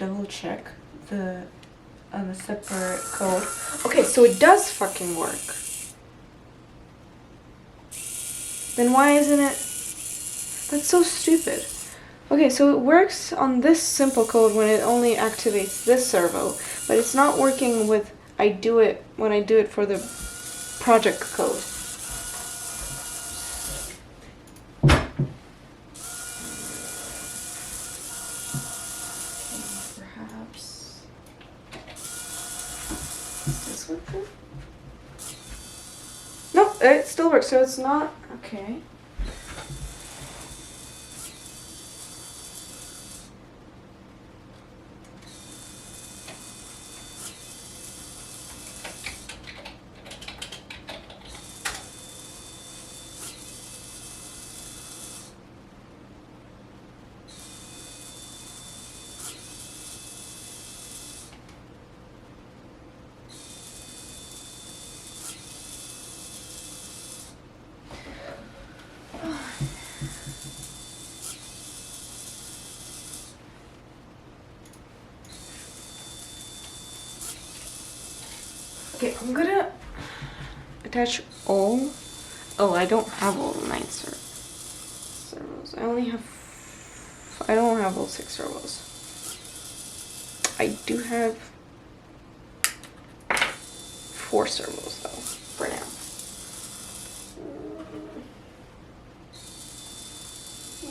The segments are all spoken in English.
double check the on a separate code. Okay, so it does fucking work. Then why isn't it? That's so stupid. Okay, so it works on this simple code when it only activates this servo, but it's not working with when I do it for the project code. Perhaps is this working? No, it still works, so it's not okay. Okay, I'm gonna attach all. Oh, I don't have all 9 servos. I don't have all 6 servos. I do have 4 servos though, for now.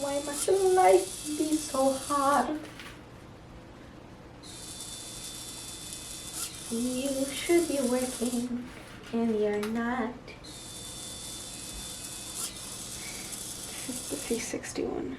Why must life be so hard? You should be working, and you're not. This is the P61.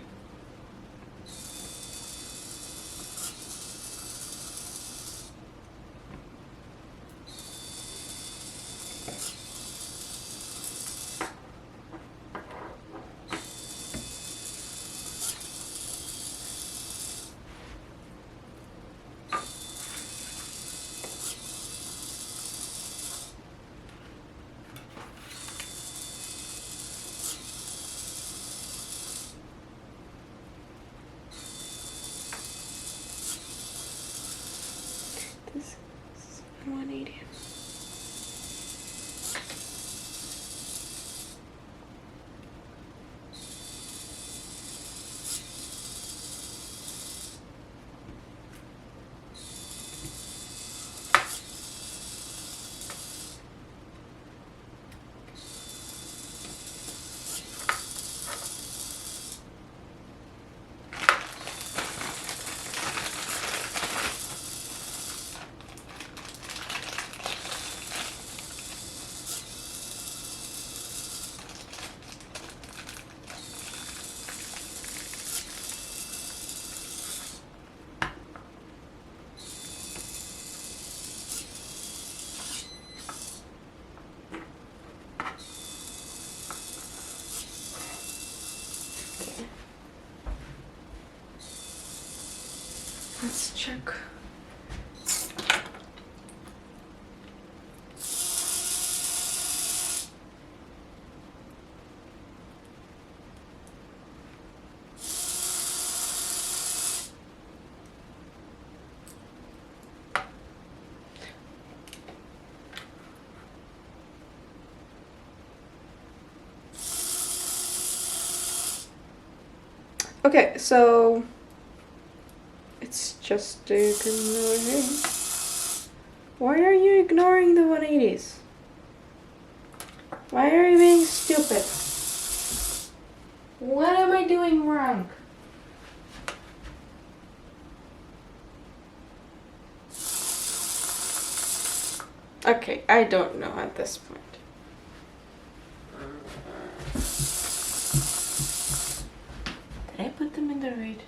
This is 180. Let's check. Okay, so it's just ignoring. Why are you ignoring the 180s? Why are you being stupid? What am I doing wrong? Okay, I don't know at this point. Did I put them in the right?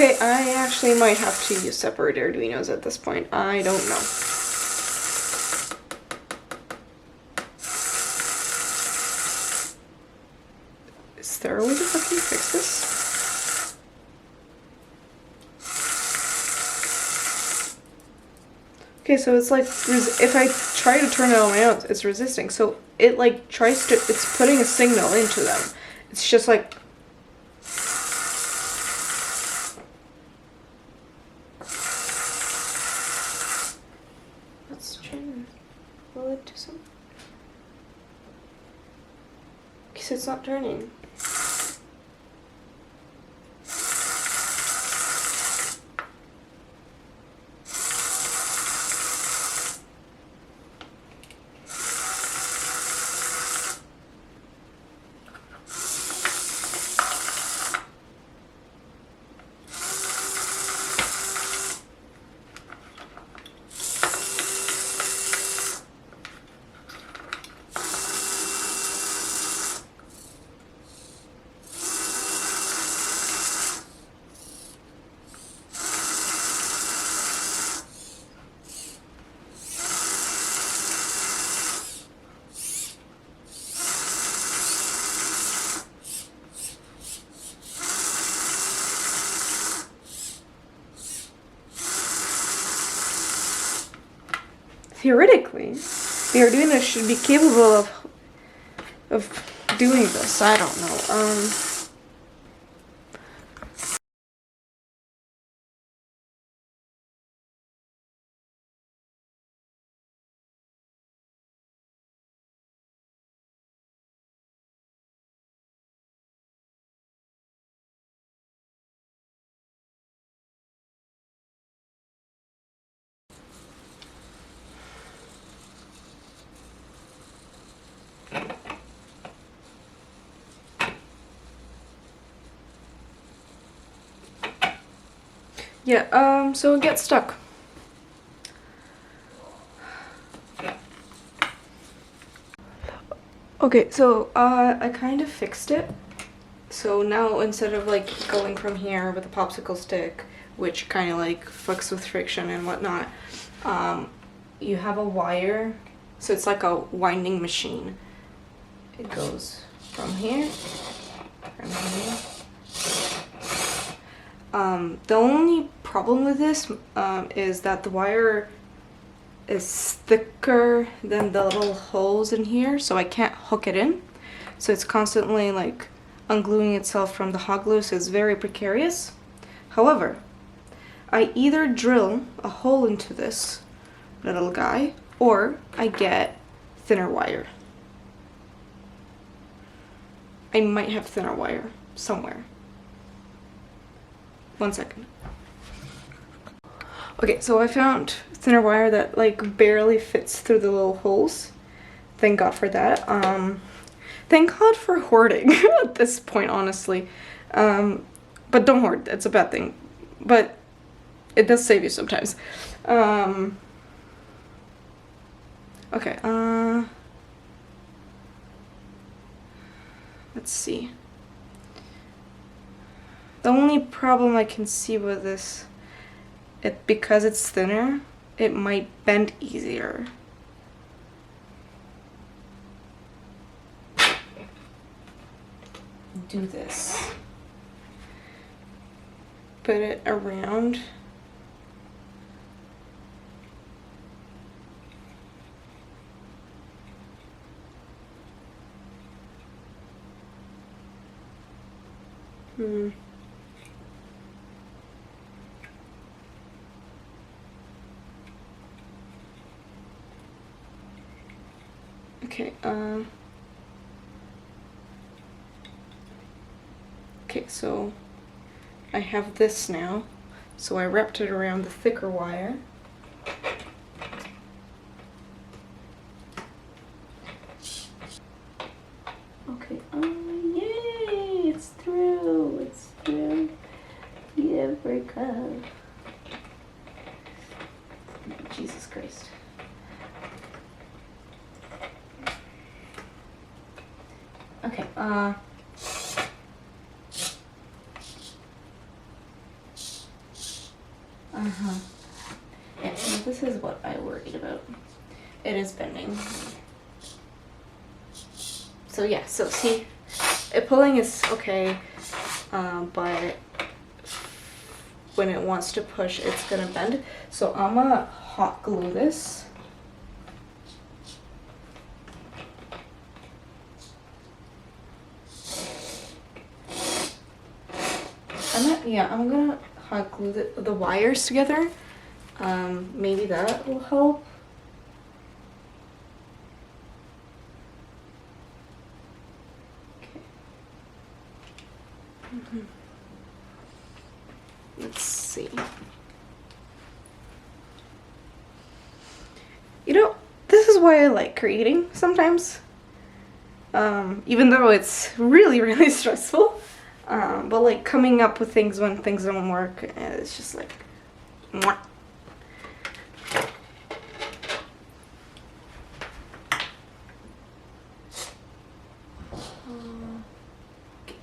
Okay, I actually might have to use separate Arduinos at this point. I don't know. Is there a way to fucking fix this? Okay, so it's like, if I try to turn it on my own, it's resisting. So it like tries to, it's putting a signal into them. It's just like, let's try and will it do something? Because it's not turning. Theoretically, the Arduino should be capable of doing this. I don't know. Yeah, so it gets stuck. Okay, so, I kind of fixed it. So now instead of like going from here with a popsicle stick, which kind of like fucks with friction and whatnot, you have a wire. So it's like a winding machine. It goes from here, from here. The only problem with this is that the wire is thicker than the little holes in here, so I can't hook it in. So it's constantly like ungluing itself from the hot glue, so it's very precarious. However, I either drill a hole into this little guy, or I get thinner wire. I might have thinner wire somewhere. 1 second. Okay, so I found thinner wire that like barely fits through the little holes. Thank God for that. Thank God for hoarding at this point, honestly. But don't hoard, it's a bad thing. But it does save you sometimes. Okay, let's see. The only problem I can see with this, because it's thinner, it might bend easier. Do this. Put it around. Okay, okay, so I have this now. So I wrapped it around the thicker wire. Okay, yay! It's through! It's through the every curve. Jesus Christ. Okay, Yeah, so this is what I worried about. It is bending. So yeah, so see, pulling is okay, but when it wants to push, it's gonna bend. So I'm gonna hot glue this. I'm gonna hot glue the wires together. Maybe that will help. Okay. Let's see. You know, this is why I like creating sometimes. Even though it's really, really stressful. But like coming up with things when things don't work, it's just like, mwah.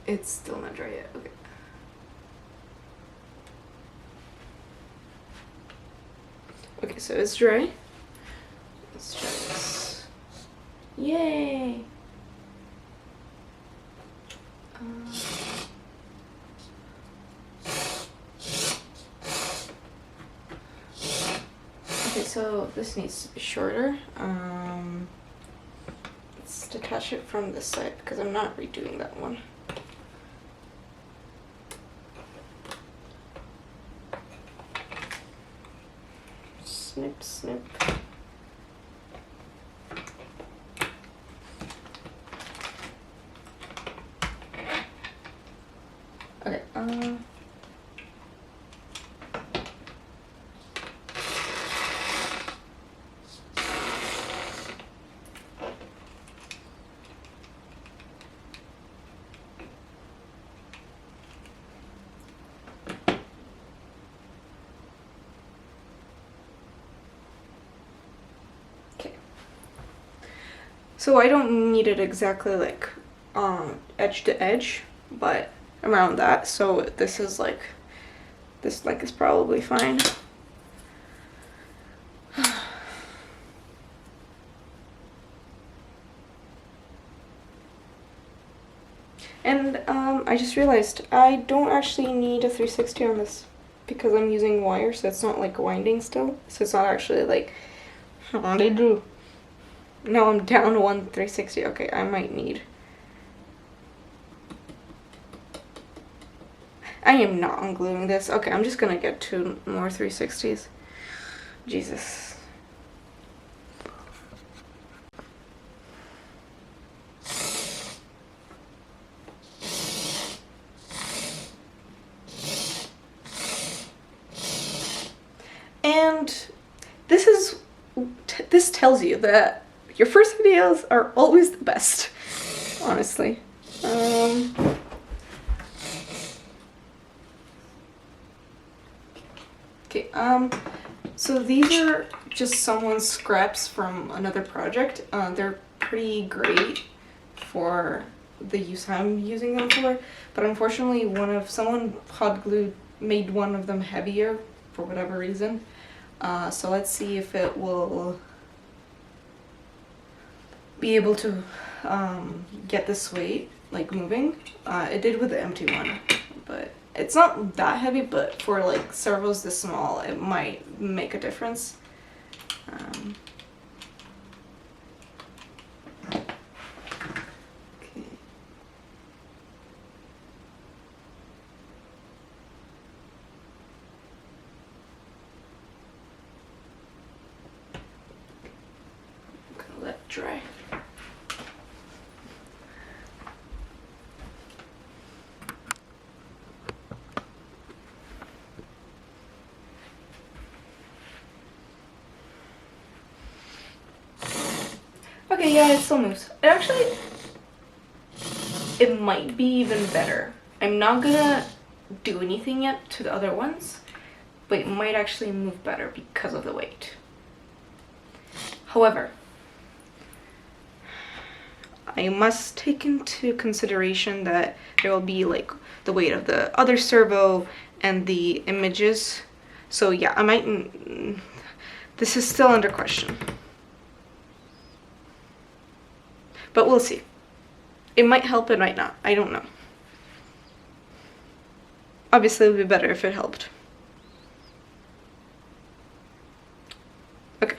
It's still not dry yet. Okay. Okay, so it's dry. Let's try this. Yay! Okay, so this needs to be shorter. Let's detach it from this side because I'm not redoing that one. Snip, snip. Okay, so I don't need it exactly like edge to edge, but around that. So this is like, this like is probably fine. And I just realized I don't actually need a 360 on this because I'm using wire, so it's not like winding still. So it's not actually like, how they do. No, I'm down one 360. Okay, I might need. I am not ungluing this. Okay, I'm just gonna get 2 more 360s. Jesus. And this tells you that your first videos are always the best, honestly. Okay, so these are just someone's scraps from another project. They're pretty great for the use I'm using them for, but unfortunately someone hot glued, made one of them heavier for whatever reason. So let's see if it will be able to get this weight like moving. It did with the empty one, but it's not that heavy, but for like servos this small, it might make a difference. Okay. I'm gonna let it dry. Okay, yeah, it still moves. It might be even better. I'm not gonna do anything yet to the other ones, but it might actually move better because of the weight. However, I must take into consideration that there will be like the weight of the other servo and the images So yeah, I might, this is still under question. But we'll see. It might help, it might not. I don't know. Obviously, it would be better if it helped. Okay.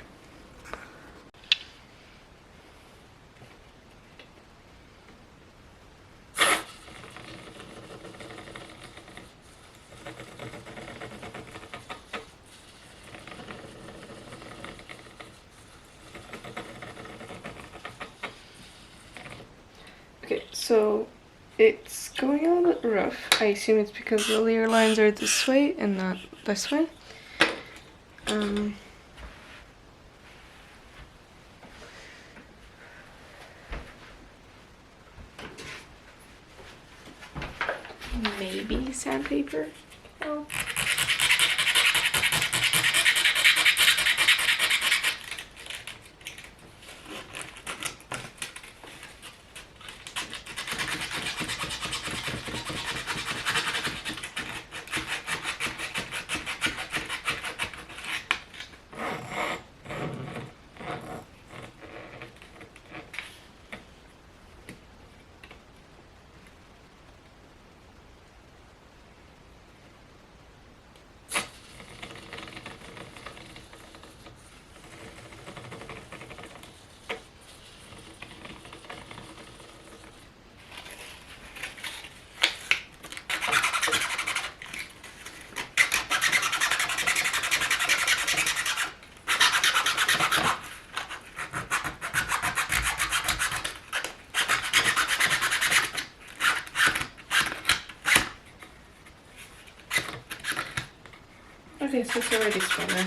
Okay, so it's going a little bit rough. I assume it's because the layer lines are this way and not this way. Maybe sandpaper. Oh. Okay, so it's already stronger.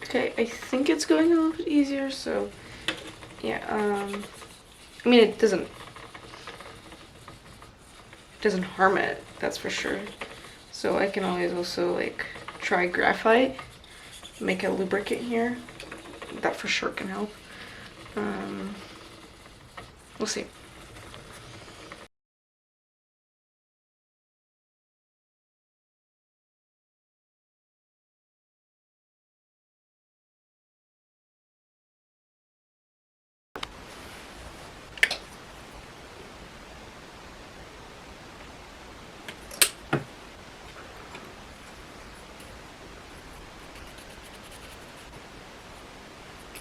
Okay, I think it's going a little bit easier, so yeah, I mean it doesn't harm it, that's for sure. So I can always also like try graphite, make a lubricant here. That for sure can help. We'll see.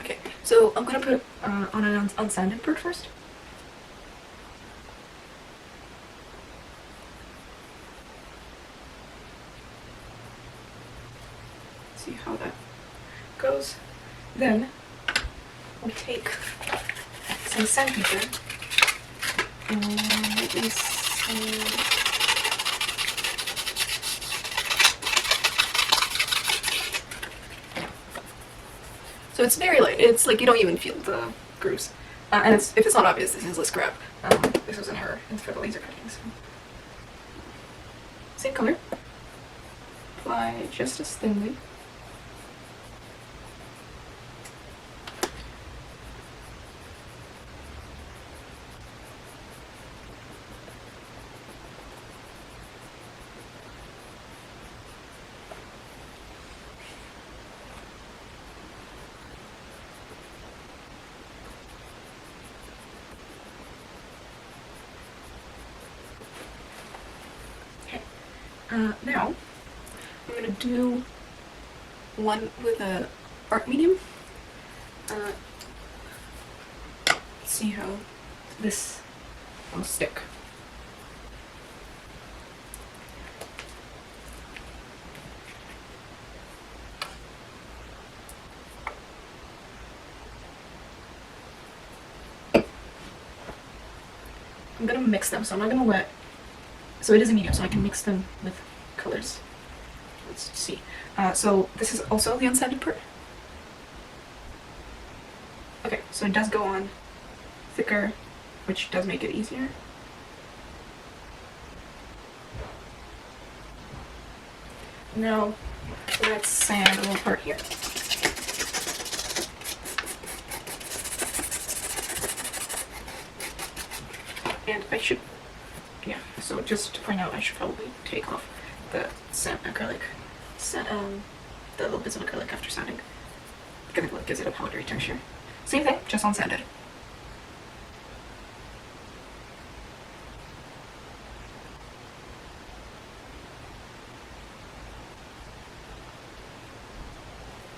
Okay, so I'm gonna put on an unsanded part first. See how that goes. Then we'll take some sandpaper and maybe some. So it's very light. It's like you don't even feel the grooves. And if it's not obvious, this is less scrap. This was in her for the laser cuttings. Same color. Apply just as thinly. Now, I'm going to do one with a art medium. Let's see how this will stick. I'm gonna mix them, so I'm not gonna wet. So it is a medium, so I can mix them with colors. Let's see. So this is also the unsanded part. Okay, so it does go on thicker, which does make it easier. Now, let's sand a little part here. And I should, yeah, so just to point out, I should probably take off the sand acrylic, the little bits of acrylic after sanding, because it gives it a powdery texture. Same thing, just unsanded.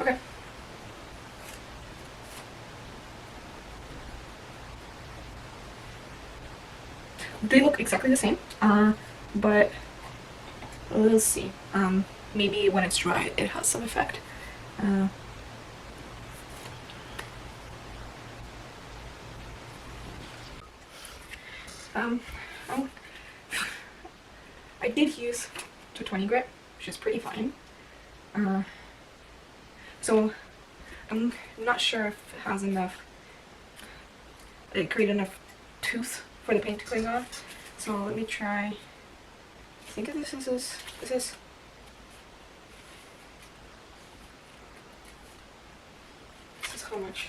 Okay. They look exactly the same, but we'll see. Maybe when it's dry, it has some effect. I did use 220 grit, which is pretty fine. So I'm not sure if it has enough, it created enough tooth for the paint to cling on. So let me try. I think this is how much.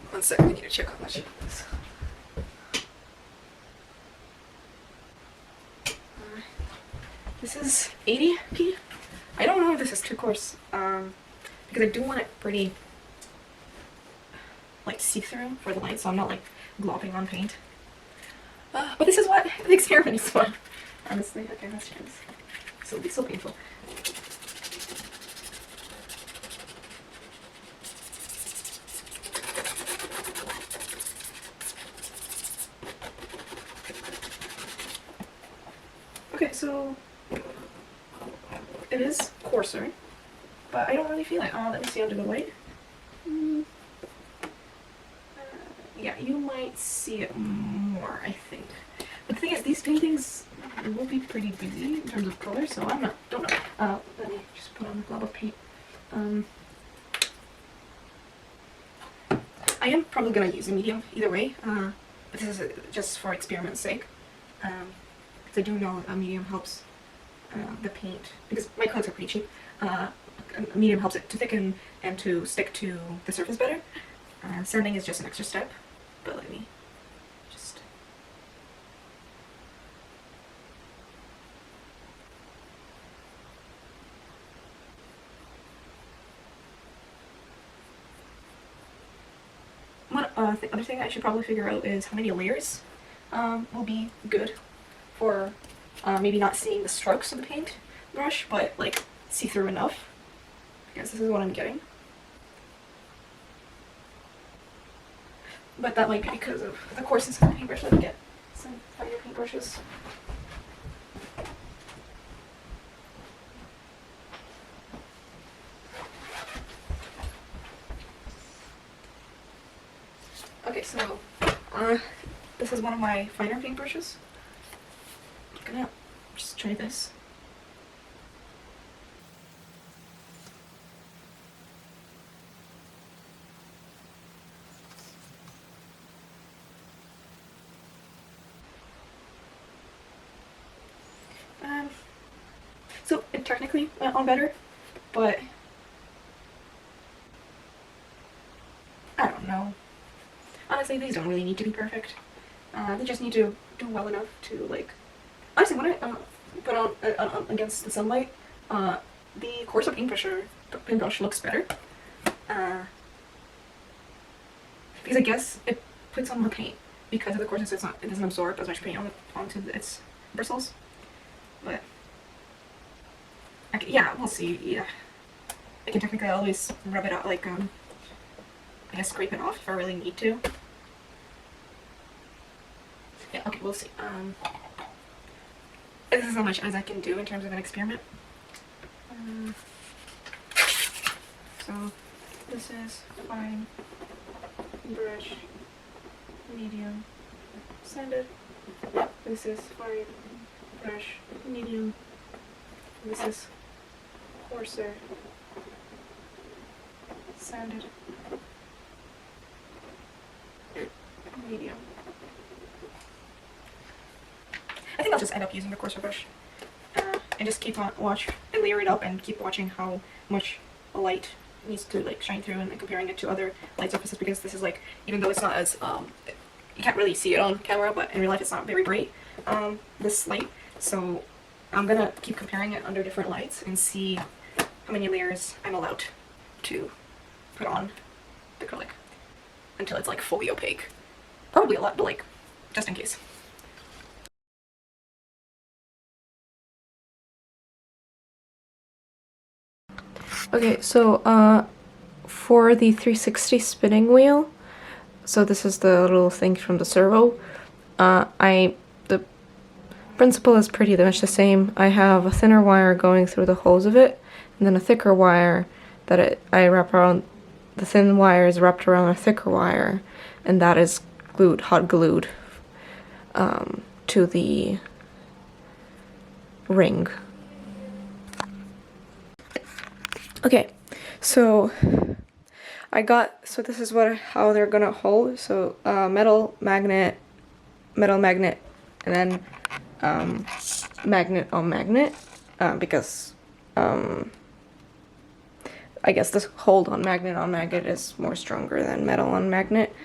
One second, I need to check how much it is. This is 80p. I don't know if this is too coarse, because I do want it pretty like see-through for the light, so I'm not like glopping on paint. But this is what the experiment is for. Honestly, okay, let's try this. This will be so painful. Okay, so it is coarser, but I don't really feel it. Let me see under the light. Yeah, you might see it more, I think. But the thing is, these paintings will be pretty busy in terms of color, so don't know. Let me just put on a glob of paint. I am probably gonna use a medium either way, but this is just for experiment's sake. Because I do know a medium helps the paint, because my colors are pretty cheap. A medium helps it to thicken and to stick to the surface better. Sanding is just an extra step, but let me just... The other thing I should probably figure out is how many layers will be good for maybe not seeing the strokes of the paint brush, but like see through enough. I guess this is what I'm getting. But that might be because of the coarseness of the paintbrush. Let me get some finer paintbrushes. Okay, so this is one of my finer paintbrushes. I'm gonna just try this. So it technically went on better, but I don't know. Honestly, these don't really need to be perfect. They just need to do well enough to, like... Honestly, when I put on against the sunlight, the coarser paintbrush looks better. Because I guess it puts on more paint. Because of the coarseness, it doesn't absorb as much paint onto its bristles. but yeah, we'll see. Yeah, I can technically always rub it out, like I guess scrape it off if I really need to. Yeah, okay, we'll see. This is as much as I can do in terms of an experiment. So this is fine, brush, medium, sanded. This is fine, brush, medium. This is coarser, sanded, medium. I think I'll just end up using the coarser brush and just keep on watch and layer it up and keep watching how much light needs to like shine through and comparing it to other light surfaces, because this is like, even though it's not as you can't really see it on camera, but in real life it's not very bright, this light. So I'm gonna keep comparing it under different lights and see how many layers I'm allowed to put on the acrylic until it's like fully opaque. Probably a lot, but like just in case. Okay, so for the 360 spinning wheel, so this is the little thing from the servo. The principle is pretty much the same. I have a thinner wire going through the holes of it, and then a thicker wire that I wrap around. The thin wire is wrapped around a thicker wire, and that is glued, hot glued, to the ring. Okay, so this is how they're gonna hold. So metal magnet, and then magnet on magnet, because I guess this hold on magnet is more stronger than metal on magnet.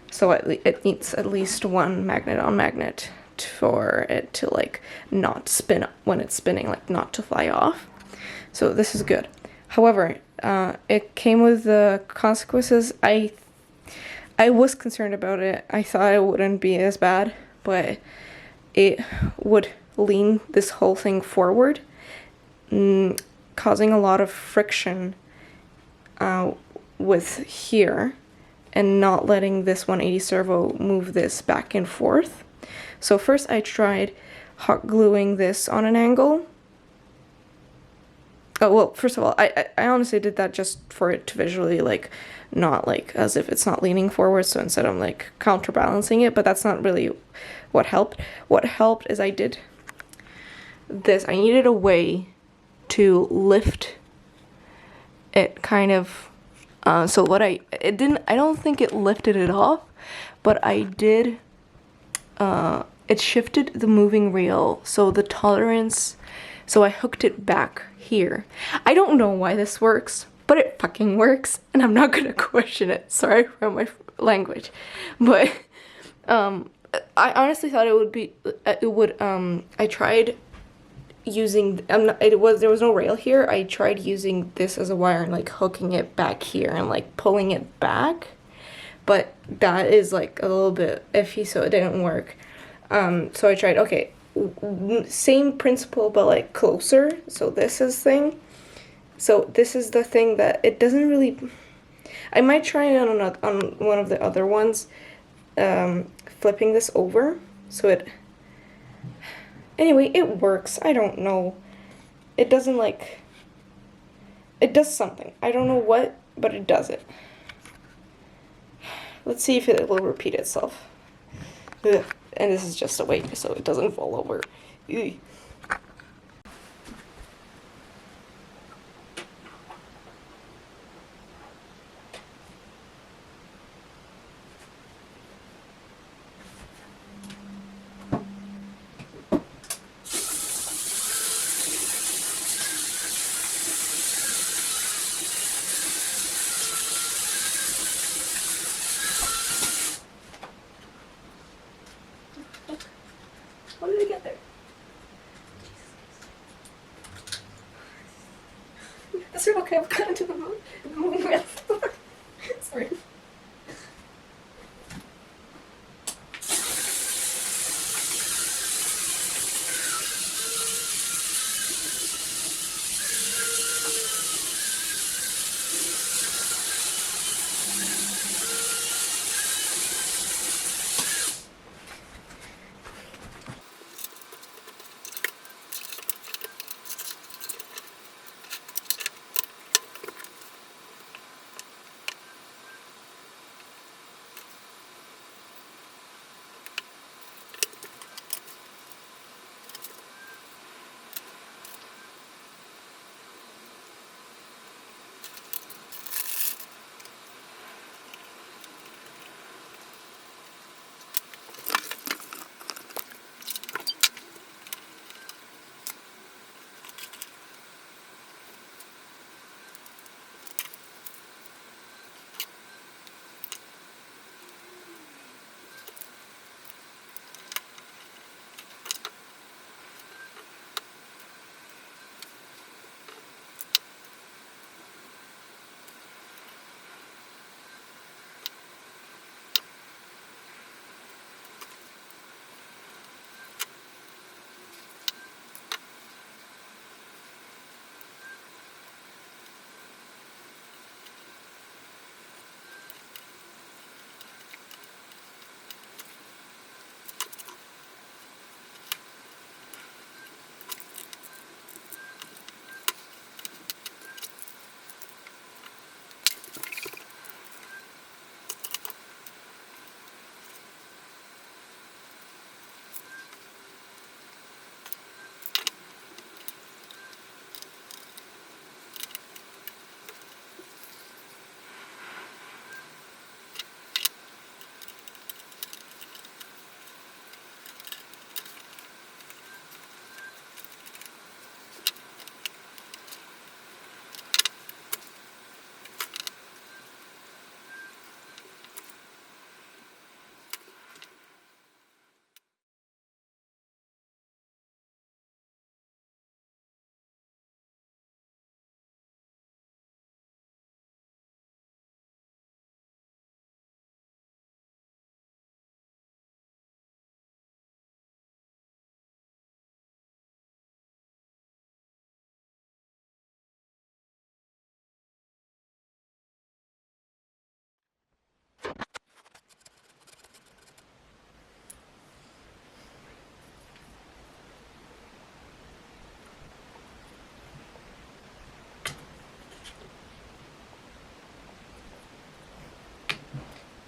So it needs at least one magnet on magnet for it to like not spin up when it's spinning, like not to fly off. So this is good. However, it came with the consequences. I was concerned about it. I thought it wouldn't be as bad, but it would lean this whole thing forward, causing a lot of friction with here, and not letting this 180 servo move this back and forth. So first I tried hot gluing this on an angle. Oh, well, first of all, I honestly did that just for it to visually, like, not, like, as if it's not leaning forward, so instead I'm, like, counterbalancing it, but that's not really what helped. What helped is I did this. I needed a way to lift it kind of, so what I don't think it lifted it off, but I did, it shifted the moving reel, so the tolerance, so I hooked it back here. I don't know why this works, but it fucking works, and I'm not gonna question it. Sorry for my language, but I honestly thought I tried using, there was no rail here. I tried using this as a wire and like hooking it back here and like pulling it back, but that is like a little bit iffy, so it didn't work. So I tried, okay, same principle but like closer. So this is thing. So this is the thing that it doesn't really. I might try it on one of the other ones, flipping this over so it. Anyway, it works. I don't know. It doesn't like. It does something. I don't know what, but it does it. Let's see if it will repeat itself. Ugh. And this is just a weight, so it doesn't fall over. Ugh. How did I get there? The circle could have cut into the moon. Sorry.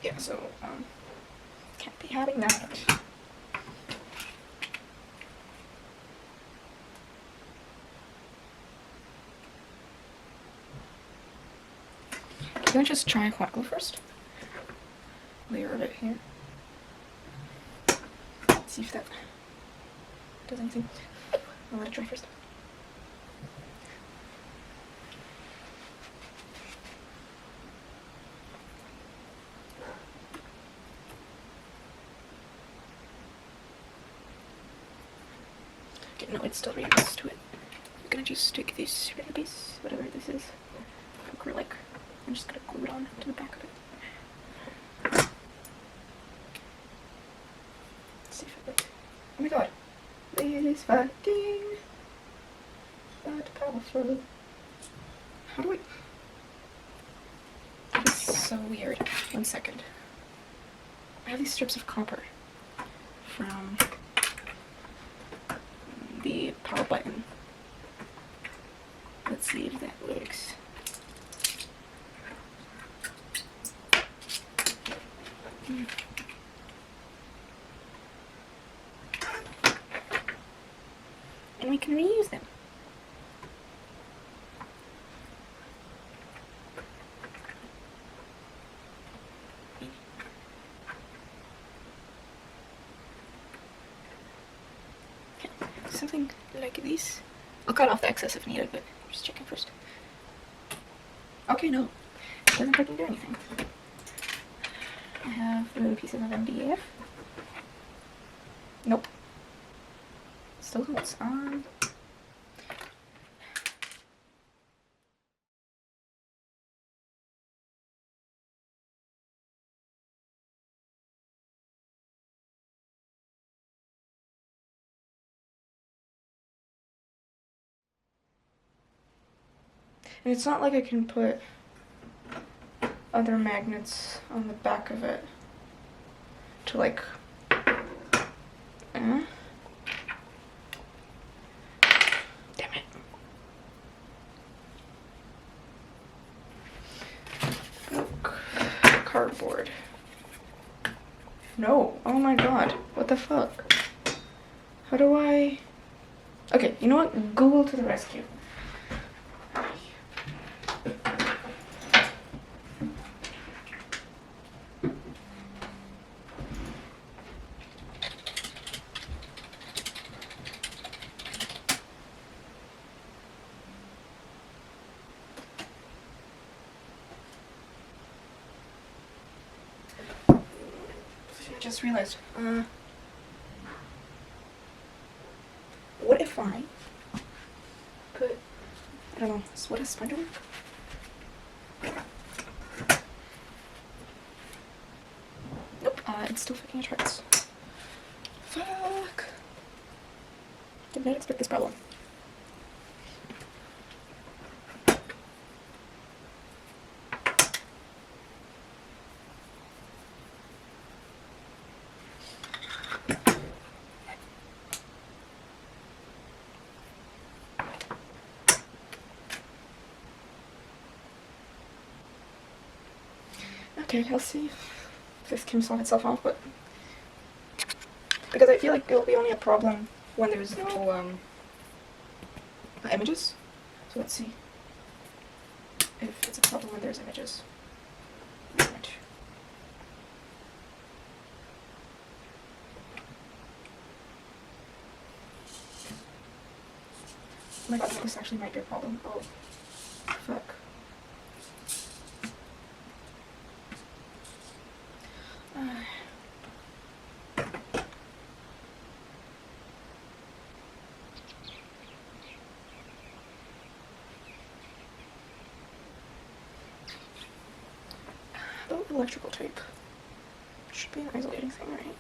yeah, so can't be having that. Can I just try hot glue first? Layer it here. Let's see if that does anything. I'll let it dry first. Okay, no, it's still really close to it. I'm gonna just take this piece, whatever this is, acrylic. I'm just gonna glue it on to the back of it. Let's see if it works. Oh my god. This is fucking that powerful. How do I... This is so weird. 1 second. I have these strips of copper from the power button. Let's see if that works. And we can reuse them. Okay, something like this. I'll cut off the excess if needed, but I'm just checking first. Okay, no. It doesn't fucking do anything. I have little pieces of MDF. Nope. Still holds on. And it's not like I can put other magnets on the back of it to like damn it. Look. Cardboard. No. Oh my god. What the fuck? How do I... Okay, you know what? Google to the rescue. I just realized, what if I put, I don't know, what is spider web? Nope, it's still fucking it hurts. Fuck. Did not expect this problem. Okay, I'll see if this can solve itself out, but because I feel like it'll be only a problem when there's no images. So let's see if it's a problem when there's images. Right. Oh my god, this actually might be a problem. Oh, fuck. Oh, electrical tape. Should be an isolating thing, right?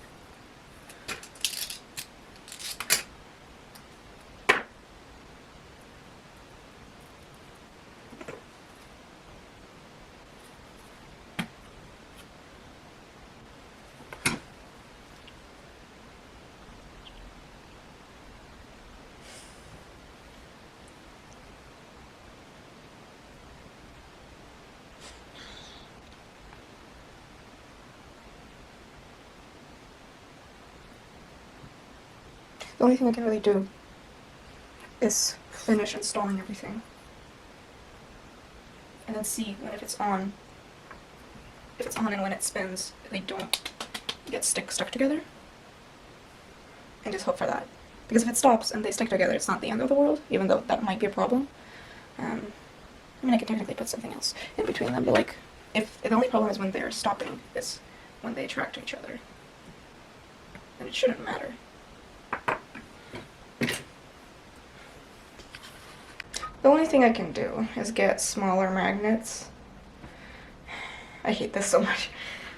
the only thing I can really do is finish installing everything. And then see when if it's on. If it's on and when it spins, they don't get stuck together. And just hope for that. Because if it stops and they stick together, it's not the end of the world, even though that might be a problem. I mean, I could technically put something else in between them, but like, if the only problem is when they're stopping, is when they attract each other, then it shouldn't matter. The only thing I can do is get smaller magnets. I hate this so much.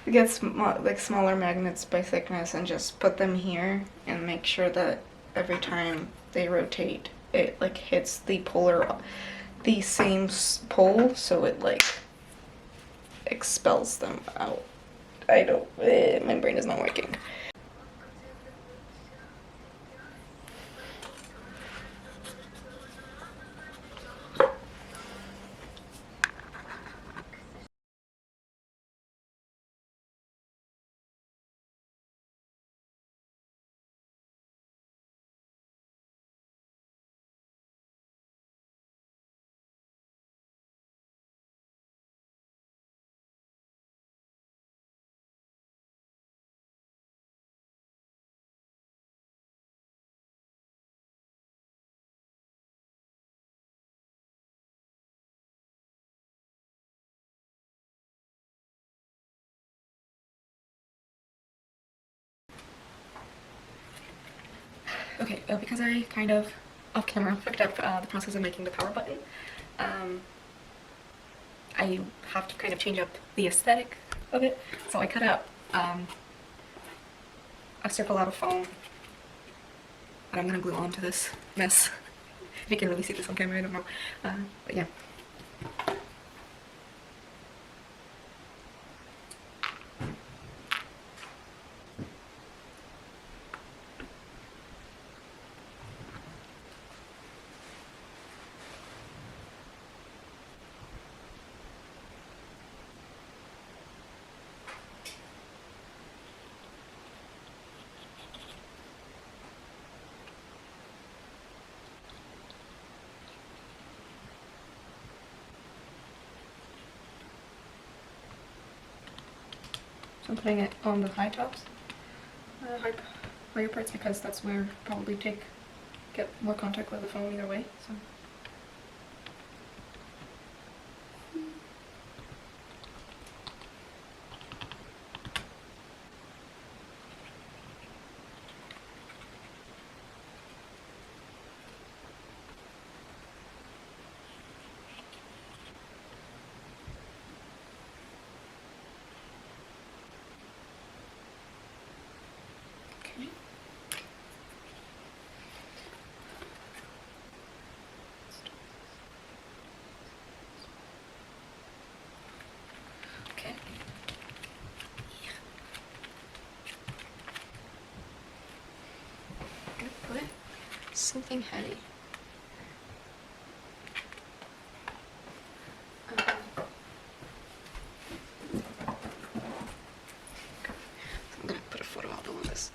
Get smaller magnets by thickness and just put them here and make sure that every time they rotate, it like hits the same pole, so it like expels them out. I don't. My brain is not working. Okay, because I kind of off camera picked up the process of making the power button, I have to kind of change up the aesthetic of it. So I cut out a circle out of foam that I'm gonna glue onto this mess. If you can really see this on camera, I don't know. But yeah. So I'm putting it on the high tops, higher parts, because that's where probably get more contact with the foam either way. So. Okay. I'm gonna put something heavy. I'm gonna put a photo album on this.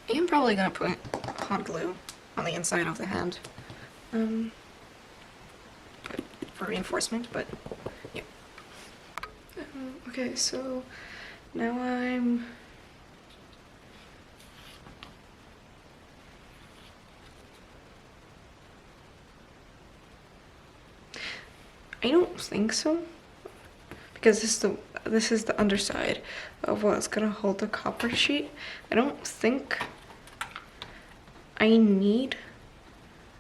I am probably gonna put hot glue on the inside of the hand for reinforcement, but yeah. Okay, so now I don't think so, because this is the underside of what's gonna hold the copper sheet. I don't think I need,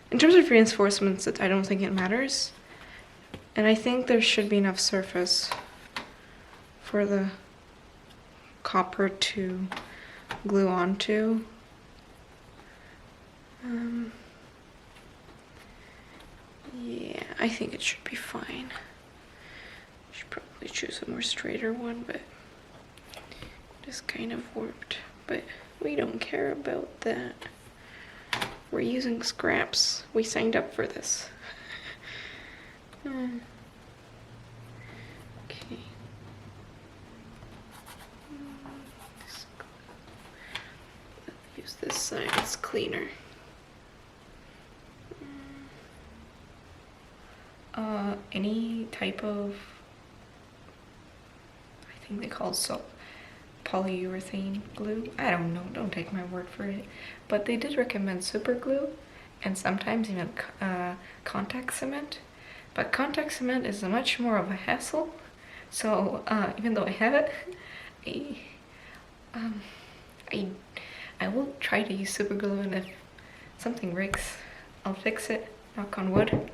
in terms of reinforcements, I don't think it matters, and I think there should be enough surface for the copper to glue onto. Yeah, I think it should be fine. Should probably choose a more straighter one, but it is kind of warped. But we don't care about that. We're using scraps. We signed up for this. Okay. Use this side, it's cleaner. Any type of, I think they call it polyurethane glue. I don't know, don't take my word for it. But they did recommend super glue and sometimes even contact cement. But contact cement is much more of a hassle. So even though I have it, I will try to use super glue, and if something breaks, I'll fix it, knock on wood.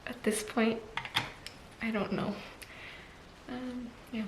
At this point, I don't know. Yeah.